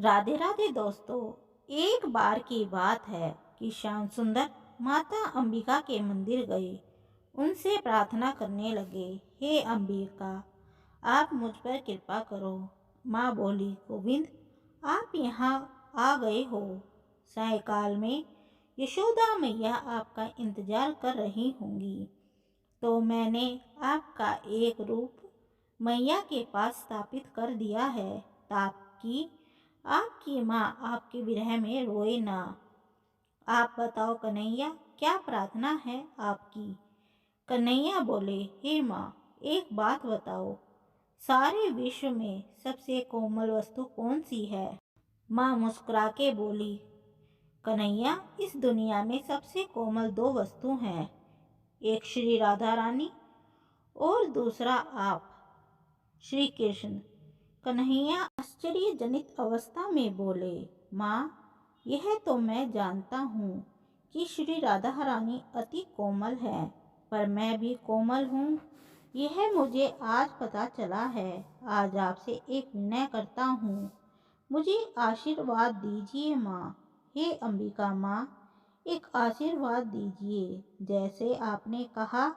राधे राधे दोस्तों। एक बार की बात है कि श्याम सुंदर माता अंबिका के मंदिर गए। उनसे प्रार्थना करने लगे, हे अंबिका, आप मुझ पर कृपा करो। माँ बोली, गोविंद, आप यहाँ आ गए हो। सायकाल में यशोदा मैया आपका इंतजार कर रही होंगी, तो मैंने आपका एक रूप मैया के पास स्थापित कर दिया है, ताकि आपकी माँ आपके विरह में रोए ना। आप बताओ कन्हैया, क्या प्रार्थना है आपकी? कन्हैया बोले, हे माँ, एक बात बताओ, सारे विश्व में सबसे कोमल वस्तु कौन सी है? माँ मुस्कुरा के बोली, कन्हैया, इस दुनिया में सबसे कोमल दो वस्तु हैं, एक श्री राधा रानी और दूसरा आप, श्री कृष्ण। कन्हैया आश्चर्यजनित अवस्था में बोले, माँ, यह तो मैं जानता हूँ कि श्री राधा रानी अति कोमल है, पर मैं भी कोमल हूँ, यह मुझे आज पता चला है। आज आपसे एक विनय करता हूँ, मुझे आशीर्वाद दीजिए माँ। हे अंबिका माँ, एक आशीर्वाद दीजिए। जैसे आपने कहा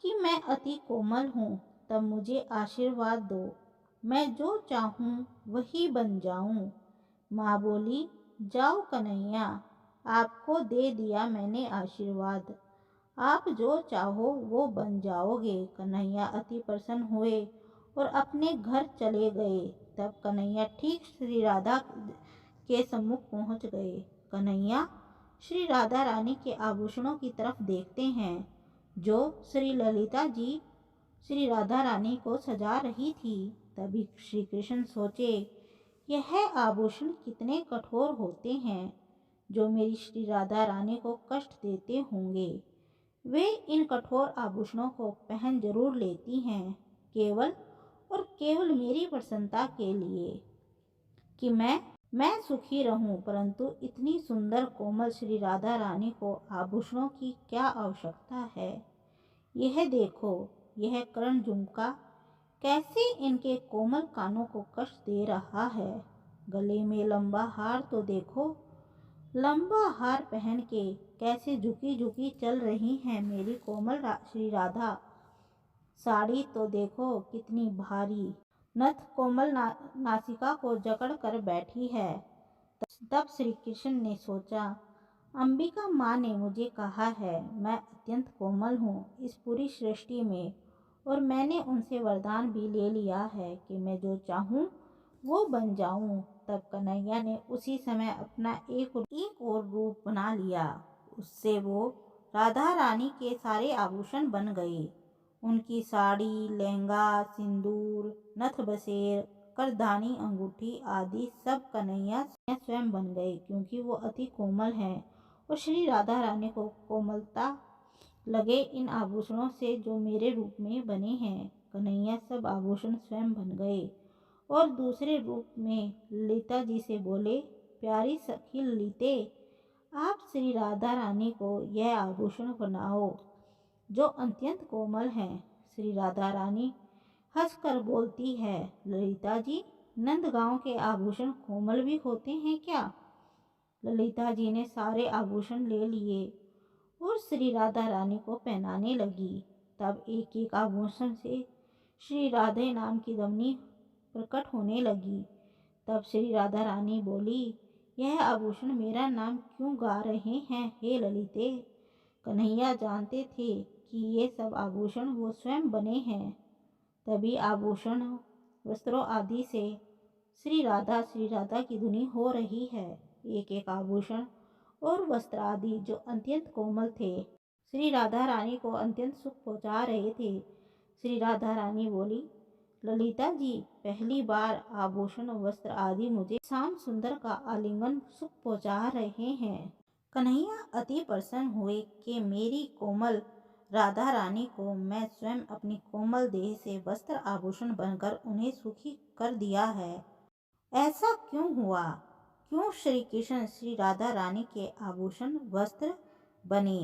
कि मैं अति कोमल हूँ, तब मुझे आशीर्वाद दो, मैं जो चाहूँ वही बन जाऊँ। माँ बोली, जाओ कन्हैया, आपको दे दिया मैंने आशीर्वाद, आप जो चाहो वो बन जाओगे। कन्हैया अति प्रसन्न हुए और अपने घर चले गए। तब कन्हैया ठीक श्री राधा के सम्मुख पहुँच गए। कन्हैया श्री राधा रानी के आभूषणों की तरफ देखते हैं, जो श्री ललिता जी श्री राधा रानी को सजा रही थी। तभी श्री कृष्ण सोचे, यह आभूषण कितने कठोर होते हैं, जो मेरी श्री राधा रानी को कष्ट देते होंगे। वे इन कठोर आभूषणों को पहन जरूर लेती हैं, केवल और केवल मेरी प्रसन्नता के लिए, कि मैं सुखी रहूं। परंतु इतनी सुंदर कोमल श्री राधा रानी को आभूषणों की क्या आवश्यकता है? यह देखो, यह कर्ण झुमका कैसे इनके कोमल कानों को कष्ट दे रहा है। गले में लंबा हार तो देखो, लंबा हार पहन के कैसे झुकी झुकी चल रही हैं मेरी कोमल श्री राधा। साड़ी तो देखो कितनी भारी, नथ कोमल नासिका को जकड़ कर बैठी है। तब श्री कृष्ण ने सोचा, अंबिका माँ ने मुझे कहा है मैं अत्यंत कोमल हूँ इस पूरी सृष्टि में, और मैंने उनसे वरदान भी ले लिया है कि मैं जो चाहूँ वो बन जाऊँ। तब कन्हैया ने उसी समय अपना एक और रूप बना लिया। उससे वो राधा रानी के सारे आभूषण बन गए। उनकी साड़ी, लहंगा, सिंदूर, नथ बसेर, करधानी, अंगूठी आदि सब कन्हैया स्वयं बन गए, क्योंकि वो अति कोमल हैं और श्री राधा रानी को कोमलता लगे इन आभूषणों से जो मेरे रूप में बने हैं। कन्हैया सब आभूषण स्वयं बन गए और दूसरे रूप में ललिता जी से बोले, प्यारी सखी ललिते, आप श्री राधा रानी को यह आभूषण बनाओ जो अत्यंत कोमल हैं। श्री राधा रानी हंसकर बोलती है, ललिता जी, नंदगांव के आभूषण कोमल भी होते हैं क्या? ललिता जी ने सारे आभूषण ले लिए और श्री राधा रानी को पहनाने लगी। तब एक एक आभूषण से श्री राधे नाम की ध्वनि प्रकट होने लगी। तब श्री राधा रानी बोली, यह आभूषण मेरा नाम क्यों गा रहे हैं हे ललिते? कन्हैया जानते थे कि ये सब आभूषण वो स्वयं बने हैं। तभी आभूषण, वस्त्रों आदि से श्री राधा की धुनी हो रही है। एक एक आभूषण और वस्त्र आदि जो अत्यंत कोमल थे, श्री राधा रानी को अत्यंत सुख पहुंचा रहे थे। श्री राधा रानी बोली, ललिता जी, पहली बार आभूषण वस्त्र आदि मुझे श्याम सुंदर का आलिंगन सुख पहुंचा रहे हैं। कन्हैया अति प्रसन्न हुए कि मेरी कोमल राधा रानी को मैं स्वयं अपनी कोमल देह से वस्त्र आभूषण बनकर उन्हें सुखी कर दिया है। ऐसा क्यों हुआ? क्यों श्री कृष्ण श्री राधा रानी के आभूषण वस्त्र बने?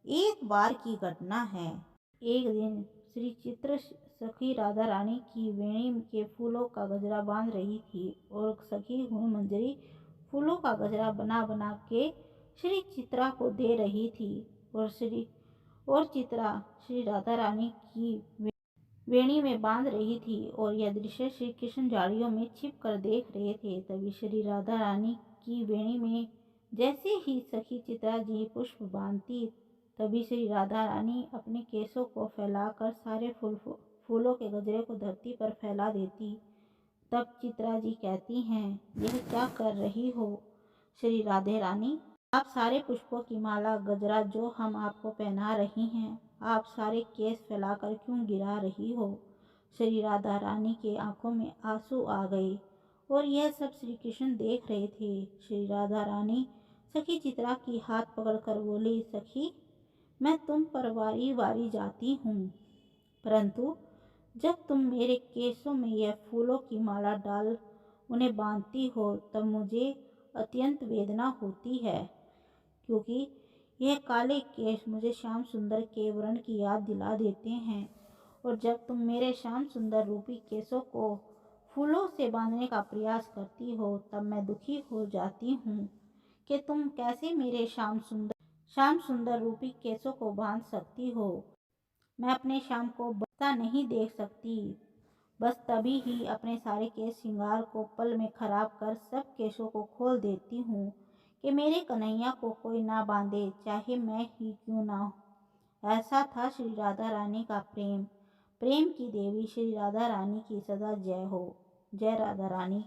एक बार की घटना है। एक दिन श्री सखी राधा रानी की वेणी के फूलों का गजरा बांध रही थी और सखी गुणमंजरी फूलों का गजरा बना बना के श्री चित्रा को दे रही थी और चित्रा श्री राधा रानी की वेणी में बांध रही थी और यह दृश्य श्री कृष्ण झाड़ियों में छिप कर देख रहे थे। तभी श्री राधा रानी की वेणी में जैसे ही सखी चित्रा जी पुष्प बांधती, तभी श्री राधा रानी अपने केसों को फैलाकर सारे फूलों के गजरे को धरती पर फैला देती। तब चित्रा जी कहती हैं, यह क्या कर रही हो श्री राधे रानी? आप सारे पुष्पों की माला गजरा जो हम आपको पहना रही हैं, आप सारे केस फैलाकर क्यों गिरा रही हो? श्री राधा रानी के आंखों में आंसू आ गए और यह सब श्री कृष्ण देख रहे थे। श्री राधा रानी सखी चित्रा की हाथ पकड़कर बोली, सखी, मैं तुम पर वारी वारी जाती हूँ, परंतु जब तुम मेरे केसों में यह फूलों की माला डाल उन्हें बांधती हो, तब मुझे अत्यंत वेदना होती है, क्योंकि यह काले केश मुझे श्याम सुंदर के वर्ण की याद दिला देते हैं। और जब तुम मेरे श्याम सुंदर रूपी केसों को फूलों से बांधने का प्रयास करती हो, तब मैं दुखी हो जाती हूँ कि तुम कैसे मेरे श्याम सुंदर रूपी केसों को बांध सकती हो। मैं अपने श्याम को बचता नहीं देख सकती। बस तभी ही अपने सारे केस श्रृंगार को पल में खराब कर सब केसों को खोल देती हूँ कि मेरे कन्हैया को कोई ना बांधे, चाहे मैं ही क्यों ना हो। ऐसा था श्री राधा रानी का प्रेम। प्रेम की देवी श्री राधा रानी की सदा जय हो। जय राधा रानी।